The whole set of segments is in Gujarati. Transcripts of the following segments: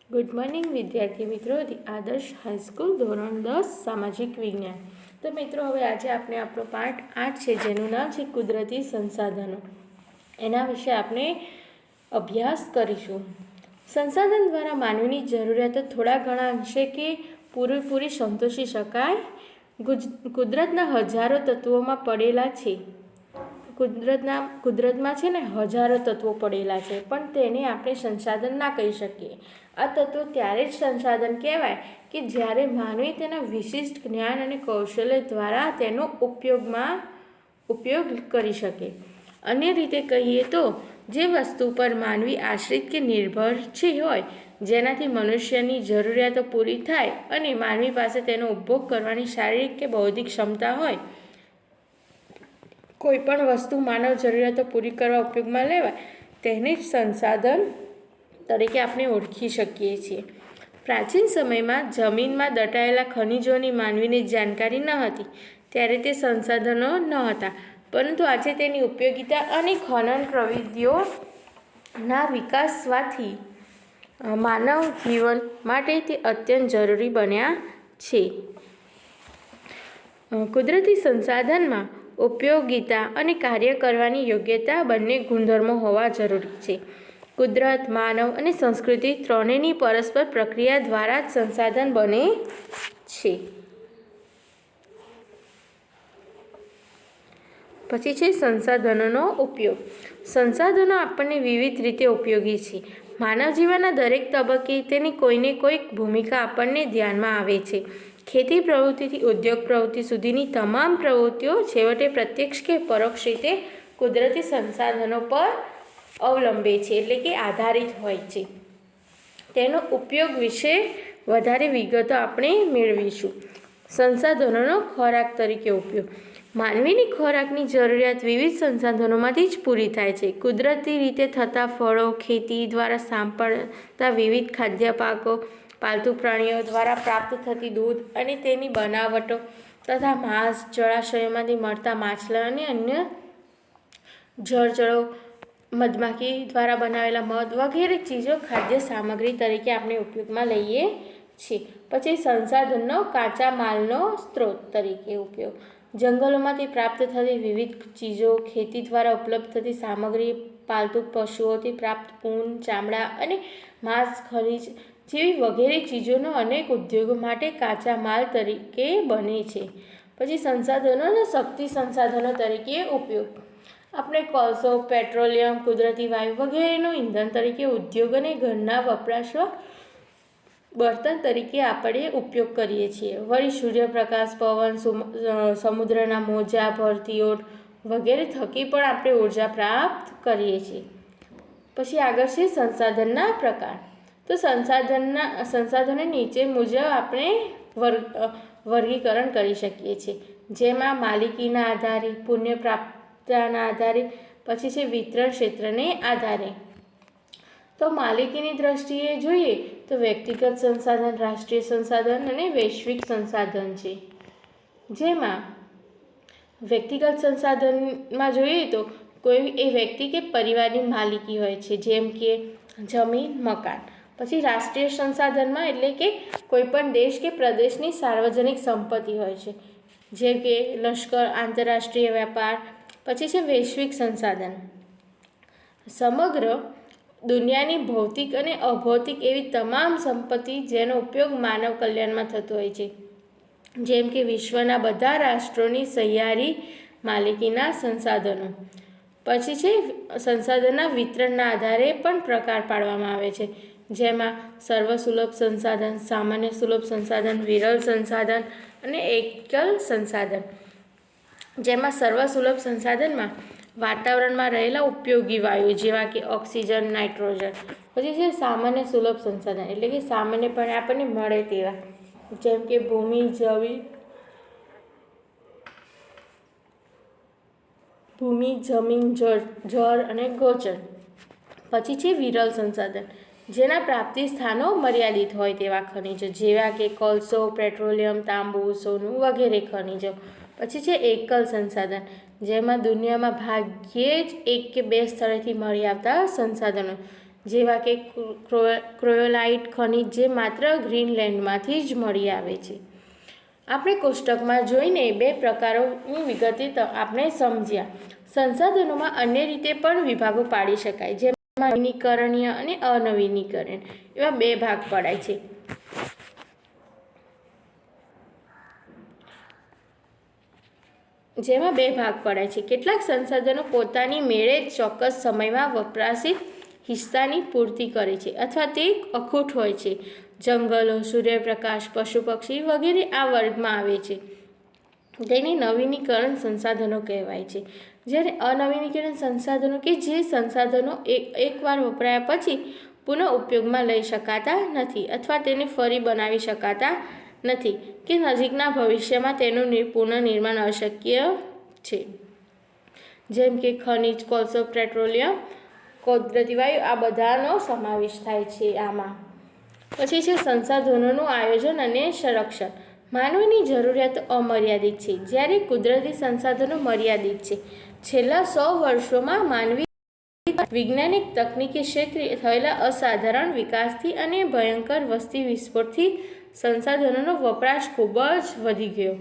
ગુડ મોર્નિંગ વિદ્યાર્થી મિત્રો, ધી આદર્શ હાઈસ્કૂલ ધોરણ 10 સામાજિક વિજ્ઞાન. તો મિત્રો, હવે આજે આપણે આપણો પાઠ 8 છે, જેનું નામ છે કુદરતી સંસાધનો. એના વિશે આપણે અભ્યાસ કરીશું. સંસાધન દ્વારા માનવીની જરૂરિયાતો થોડા ઘણા અંશે કે પૂરેપૂરી સંતોષી શકાય. કુદરતના હજારો તત્વોમાં પડેલા છે. કુદરતમાં છે ને હજારો તત્વો પડેલા છે, પણ તેને આપણે સંસાધન ના કહી શકીએ. આ તત્વો ત્યારે જ સંસાધન કહેવાય કે જ્યારે માનવી તેના વિશિષ્ટ જ્ઞાન અને કૌશલ્ય દ્વારા તેનો ઉપયોગ કરી શકે. અન્ય રીતે કહીએ તો જે વસ્તુ પર માનવી આશ્રિત કે નિર્ભર હોય, જેનાથી મનુષ્યની જરૂરિયાતો પૂરી થાય અને માનવી પાસે તેનો ઉપભોગ કરવાની શારીરિક કે બૌદ્ધિક ક્ષમતા હોય, કોઈ પણ વસ્તુ માનવ જરૂરિયાતો પૂરી કરવા ઉપયોગમાં લેવાય તેને જ સંસાધન તરીકે આપણે ઓળખી શકીએ છીએ. પ્રાચીન સમયમાં જમીનમાં દટાયેલા ખનિજોની માનવીને જાણકારી ન હતી, ત્યારે તે સંસાધનો ન હતા, પરંતુ આજે તેની ઉપયોગિતા અને ખનન પ્રવિધિઓના વિકાસવાથી માનવ જીવન માટે તે અત્યંત જરૂરી બન્યા છે. કુદરતી સંસાધનમાં ઉપયોગિતા અને કાર્ય કરવાની યોગ્યતા બંને ગુણધર્મો હોવા જરૂરી છે. કુદરત, માનવ અને સંસ્કૃતિ ત્રણેયની પરસ્પર પ્રક્રિયા દ્વારા જ સંસાધન બને છે. પછી છે સંસાધનોનો ઉપયોગ. સંસાધનો આપણને વિવિધ રીતે ઉપયોગી છે. માનવ જીવનના દરેક તબક્કે તેની કોઈને કોઈક ભૂમિકા આપણને ધ્યાનમાં આવે છે. ખેતી પ્રવૃત્તિથી ઉદ્યોગ પ્રવૃત્તિ સુધીની તમામ પ્રવૃત્તિઓ છેવટે પ્રત્યક્ષ કે પરોક્ષ રીતે કુદરતી સંસાધનો પર અવલંબે છે, એટલે કે આધારિત હોય છે. તેનો ઉપયોગ વિશે વધારે વિગતો આપણે મેળવીશું. સંસાધનોનો ખોરાક તરીકે ઉપયોગ. માનવીની ખોરાકની જરૂરિયાત વિવિધ સંસાધનોમાંથી જ પૂરી થાય છે. કુદરતી રીતે થતા ફળો, ખેતી દ્વારા સાંપડતા વિવિધ ખાદ્ય પાકો, પાલતુ પ્રાણીઓ દ્વારા પ્રાપ્ત થતી દૂધ અને તેની બનાવટો તથા માંસ, જળાશયોમાંથી મળતા માછલા અને અન્ય જળચરો, મધમાખી દ્વારા બનાવેલા મધ વગેરે ચીજો ખાદ્ય સામગ્રી તરીકે આપણે ઉપયોગમાં લઈએ છીએ. પછી સંસાધનનો કાચા માલનો સ્ત્રોત તરીકે ઉપયોગ. જંગલોમાંથી પ્રાપ્ત થતી વિવિધ ચીજો, ખેતી દ્વારા ઉપલબ્ધ થતી સામગ્રી, પાલતુ પશુઓથી પ્રાપ્ત ઊન, ચામડા અને માંસ, ખનિજ જેવી વગેરે ચીજોનો અનેક ઉદ્યોગો માટે કાચા માલ તરીકે બને છે. પછી સંસાધનોનો શક્તિ સંસાધનો તરીકે ઉપયોગ. આપણે કોલસો, પેટ્રોલિયમ, કુદરતી વાયુ વગેરેનો ઈંધણ તરીકે ઉદ્યોગ અને ઘરના વપરાશમાં બળતણ તરીકે આપણે ઉપયોગ કરીએ છીએ. વળી સૂર્યપ્રકાશ, પવન, સમુદ્રના મોજા, ભરતીઓ વગેરે થકી પણ આપણે ઉર્જા પ્રાપ્ત કરીએ છીએ. પછી આગળ છે સંસાધનના પ્રકાર. તો સંસાધનો નીચે મુજબ આપણે વર્ગીકરણ કરી શકીએ છીએ, જેમાં માલિકીના આધારે, પુણ્ય પ્રાપ્તના આધારે, પછી છે વિતરણ ક્ષેત્રને આધારે. તો માલિકીની દ્રષ્ટિએ જોઈએ તો વ્યક્તિગત સંસાધન, રાષ્ટ્રીય સંસાધન અને વૈશ્વિક સંસાધન છે. જેમાં વ્યક્તિગત સંસાધનમાં જોઈએ તો કોઈ એ વ્યક્તિ કે પરિવારની માલિકી હોય છે, જેમ કે જમીન, મકાન. પછી રાષ્ટ્રીય સંસાધનમાં એટલે કે કોઈપણ દેશ કે પ્રદેશની સાર્વજનિક સંપત્તિ હોય છે, જેમ કે લશ્કર, આંતરરાષ્ટ્રીય વેપાર. પછી છે વૈશ્વિક સંસાધન. સમગ્ર દુનિયાની ભૌતિક અને અભૌતિક એવી તમામ સંપત્તિ જેનો ઉપયોગ માનવ કલ્યાણમાં થતો હોય છે, જેમ કે વિશ્વના બધા રાષ્ટ્રોની સહિયારી માલિકીના સંસાધનો. પછી છે સંસાધનના વિતરણના આધારે પણ પ્રકાર પાડવામાં આવે છે, જેમાં સર્વસુલભ સંસાધન, સામાન્ય સુલભ સંસાધન, વિરલ સંસાધન અને એકલ સંસાધન. જેમાં સર્વસુલભ સંસાધનમાં વાતાવરણમાં રહેલા ઉપયોગી વાયુ જેવા કે ઓક્સિજન, નાઇટ્રોજન. પછી છે સામાન્ય સુલભ સંસાધન, એટલે કે સામાન્યપણે આપણને મળે તેવા, જેમ કે ભૂમિ, જમીન, જળ અને ગોચર. પછી છે વિરલ સંસાધન, જેના પ્રાપ્તિ સ્થાનો મર્યાદિત હોય તેવા ખનિજો, જેવા કે કોલસો, પેટ્રોલિયમ, તાંબુ, સોનું વગેરે ખનિજો. પછી છે એકલ સંસાધન, જેમાં દુનિયામાં ભાગ્યે જ એક કે બે સ્થળેથી મળી આવતા સંસાધનો, જેવા કે ક્રોયોલાઇટ ખનિજ, જે માત્ર ગ્રીનલેન્ડમાંથી જ મળી આવે છે. આપણે કોષ્ટકમાં જોઈને 2 પ્રકારોની વિગતે આપણે સમજ્યા. સંસાધનોમાં અન્ય રીતે પણ વિભાગો પાડી શકાય, જેમાં નવીનીકરણીય અને અનવીનીકરણ એવા 2 ભાગ પડાય છે. કેટલાક સંસાધનો પોતાની મેળે જ ચોક્કસ સમયમાં વપરાશિત હિસ્સાની પૂર્તિ કરે છે અથવા તે અખૂટ હોય છે. જંગલો, સૂર્યપ્રકાશ, પશુ પક્ષી વગેરે આ વર્ગમાં આવે છે. તેને નવીનીકરણ સંસાધનો કહેવાય છે. જ્યારે અનવીનીકરણ સંસાધનો કે જે સંસાધનો એકવાર વપરાયા પછી પુનઃ ઉપયોગમાં લઈ શકાતા નથી અથવા તેને ફરી બનાવી શકાતા નથી કે નજીકના ભવિષ્યમાં તેનું પુનઃનિર્માણ અશક્ય છે. જેમ કે ખનિજ, કોલસો, પેટ્રોલિયમ, કુદરતી વાયુ, આ બધાનો સમાવેશ થાય છે આમાં. પછી છે સંસાધનોનું આયોજન અને સંરક્ષણ. માનવીની જરૂરિયાતો અમર્યાદિત છે, જ્યારે કુદરતી સંસાધનો મર્યાદિત છે. છેલ્લા 100 વર્ષોમાં માનવી વૈજ્ઞાનિક તકનીકી ક્ષેત્રે થયેલા અસાધારણ વિકાસથી અને ભયંકર વસ્તી વિસ્ફોટથી સંસાધનોનો વપરાશ ખૂબ જ વધી ગયો.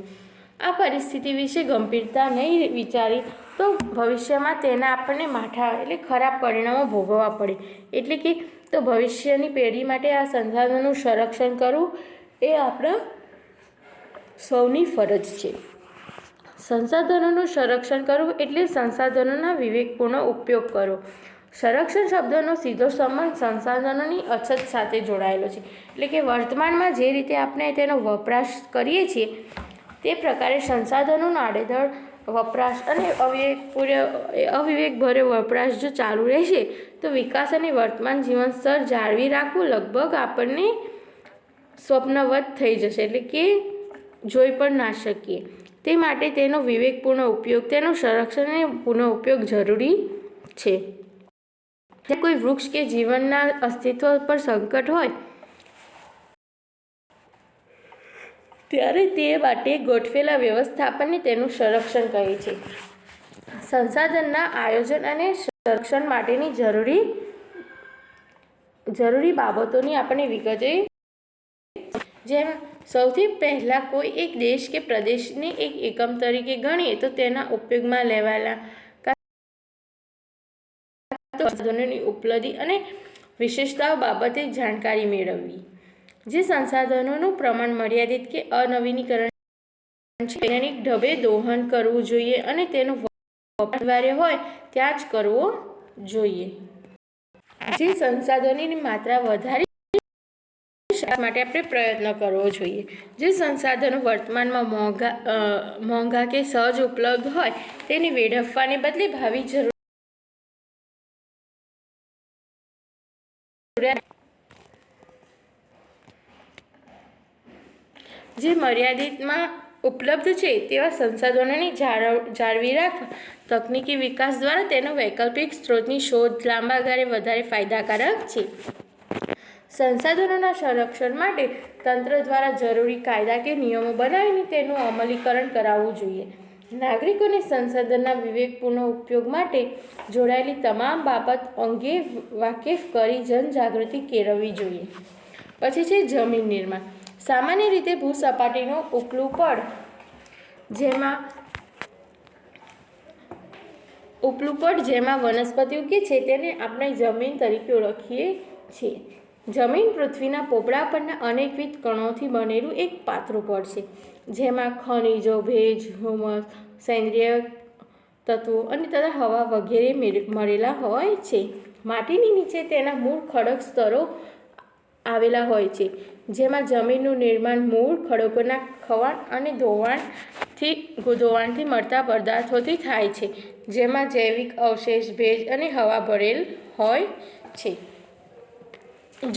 આ પરિસ્થિતિ વિશે ગંભીરતા નહીં વિચારી તો ભવિષ્યમાં તેના આપણને માઠા ખરાબ પરિણામો ભોગવવા પડે. એટલે કે તો ભવિષ્યની પેઢી માટે આ સંસાધનોનું સંરક્ષણ કરવું એ આપણા સૌની ફરજ છે. સંસાધનોનું સંરક્ષણ કરવું એટલે સંસાધનોના વિવેકપૂર્ણ ઉપયોગ કરો. સંરક્ષણ શબ્દનો સીધો સંબંધ સંસાધનોની અછત સાથે જોડાયેલો છે. એટલે કે વર્તમાનમાં જે રીતે આપણે તેનો વપરાશ કરીએ છીએ તે પ્રકારે સંસાધનોનો આડેધડ વપરાશ અને અવિવેકભર્યો વપરાશ જો ચાલુ રહેશે તો વિકાસ અને વર્તમાન જીવન સ્તર જાળવી રાખવું લગભગ આપણને સ્વપ્નવત થઈ જશે. એટલે કે જોઈ પણ ના શકીએ. તે માટે તેનો વિવેકપૂર્ણ ઉપયોગ, તેનું સંરક્ષણ અને પુનઃ ઉપયોગ જરૂરી છે. જ્યારે કોઈ વૃક્ષ કે જીવનના અસ્તિત્વ પર સંકટ હોય ત્યારે તે માટે ગોઠવેલા વ્યવસ્થાપનને તેનું સંરક્ષણ કહે છે. સંસાધનના આયોજન અને સંરક્ષણ માટેની જરૂરી બાબતોની આપણે વિગતે જેમ સૌથી પહેલાં કોઈ એક દેશ કે પ્રદેશને એક એકમ તરીકે ગણીએ તો તેના ઉપયોગમાં લેવાયેલા સંસાધનોની ઉપલબ્ધિ અને વિશેષતાઓ બાબતે જાણકારી મેળવવી. જે સંસાધનોનું પ્રમાણ મર્યાદિત કે અનવીનીકરણ છે વૈજ્ઞાનિક ઢબે દોહન કરવું જોઈએ અને તેનો વપરાશ અનિવાર્ય હોય ત્યાં જ કરવો જોઈએ. જે સંસાધનોની માત્રા વધારી માટે આપણે પ્રયત્ન કરવો જોઈએ. જે સંસાધનો વર્તમાનમાં મોંઘા કે સહજ ઉપલબ્ધ હોય તેને વેડફવાને બદલે ભાવિ જરૂર જે મર્યાદિતમાં ઉપલબ્ધ છે તેવા સંસાધનોને જાળવી રાખવા તકનીકી વિકાસ દ્વારા તેનો વૈકલ્પિક સ્ત્રોતની શોધ લાંબા ગાળે વધારે ફાયદાકારક છે. સંસાધનોના સંરક્ષણ માટે તંત્ર દ્વારા જરૂરી કાયદા કે નિયમો બનાવીને તેનું અમલીકરણ કરાવવું જોઈએ. નાગરિકોને સંસાધનના વિવેકપૂર્ણ ઉપયોગ માટે જોડાયેલી તમામ બાબત અંગે વાકેફ કરી જનજાગૃતિ કેળવવી જોઈએ. પછી છે જમીન નિર્માણ. સામાન્ય રીતે ભૂસપાટીનું ઉપલું પડ જેમાં વનસ્પતિ ઉગે છે તેને આપણે જમીન તરીકે ઓળખીએ છીએ. જમીન પૃથ્વીના પોપડા પરના અનેકવિધ કણોથી બનેલું એક પાતળું પડ છે, જેમાં ખનિજો, ભેજ, હ્યુમસ, સેન્દ્રિય તત્વો અને તથા હવા વગેરે મળેલા હોય છે. માટીની નીચે તેના મૂળ ખડક સ્તરો આવેલા હોય છે, જેમાં જમીનનું નિર્માણ મૂળ ખડકોના ખવાણ અને ધોવાણથી મળતા પદાર્થોથી થાય છે, જેમાં જૈવિક અવશેષ, ભેજ અને હવા ભરેલ હોય છે.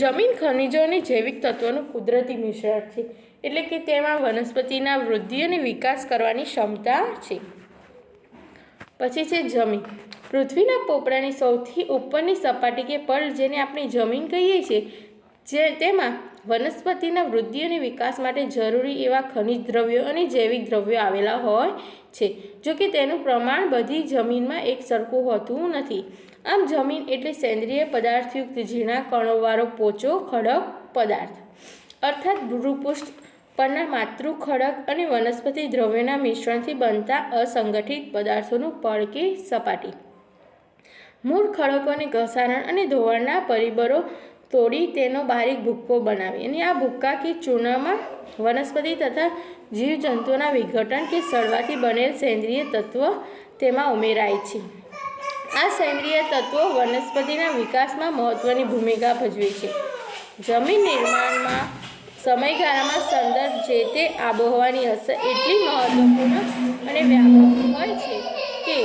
જમીન ખનિજો અને જૈવિક તત્વોનું કુદરતી મિશ્રણ છે. એટલે કે તેમાં વનસ્પતિના વૃદ્ધિ અને વિકાસ કરવાની ક્ષમતા છે. પછી છે જમીન. પૃથ્વીના પોપડાની સૌથી ઉપરની સપાટી કે પડ જેને આપણે જમીન કહીએ છીએ તેમાં વનસ્પતિના વૃદ્ધિ અને વિકાસ માટે જરૂરી એવા ખનિજ દ્રવ્યો અને જૈવિક દ્રવ્યો આવેલા હોય છે. જો કે તેનું પ્રમાણ બધી જમીનમાં એક સરખું હોતું નથી. આમ જમીન એટલે સેન્દ્રિય પદાર્થયુક્ત ઝીણા કણોવાળો પોચો ખડક પદાર્થ, અર્થાત ભૂપૃષ્ઠ પરના માતૃ ખડક અને વનસ્પતિ દ્રવ્યોના મિશ્રણથી બનતા અસંગઠિત પદાર્થોનું પડ કે સપાટી. મૂળ ખડકોને ઘસારણ અને ધોવાણના પરિબળો તોડી તેનો બારીક ભૂક્કો બનાવી અને આ ભૂક્કા કે ચૂર્ણમાં વનસ્પતિ તથા જીવજંતુઓના વિઘટન કે સડવાથી બનેલ સેન્દ્રિય તત્વ તેમાં ઉમેરાય છે. આ સેન્દ્રિય તત્વો વનસ્પતિના વિકાસમાં મહત્વની ભૂમિકા ભજવે છે. જમીન નિર્માણમાં સમયગાળામાં સંદર્ભ જે તે આબોહવાની અસર એટલી મહત્વપૂર્ણ અને વ્યાપક હોય છે કે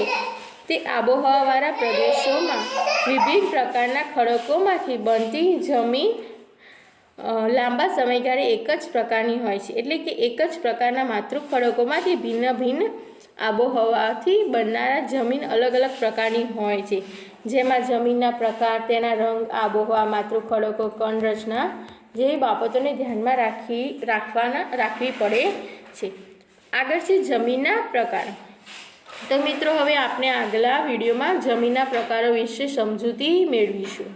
તે આબોહવાવાળા પ્રદેશોમાં વિવિધ પ્રકારના ખડકોમાંથી બનતી જમીન લાંબા સમયગાળે એક જ પ્રકારની હોય છે. એટલે કે એક જ પ્રકારના માતૃ ખડકોમાંથી ભિન્ન ભિન્ન આબોહવાથી બનનારા જમીન અલગ અલગ પ્રકારની હોય છે. જેમાં જમીનના પ્રકાર, તેના રંગ, આબોહવા, માતૃ ખડકો, કણ રચના જેવી બાબતોને ધ્યાનમાં રાખવી પડે છે. આગળ છે જમીનના પ્રકાર. તો મિત્રો, હવે આપણે આગલા વિડીયોમાં જમીનના પ્રકારો વિશે સમજૂતી મેળવીશું.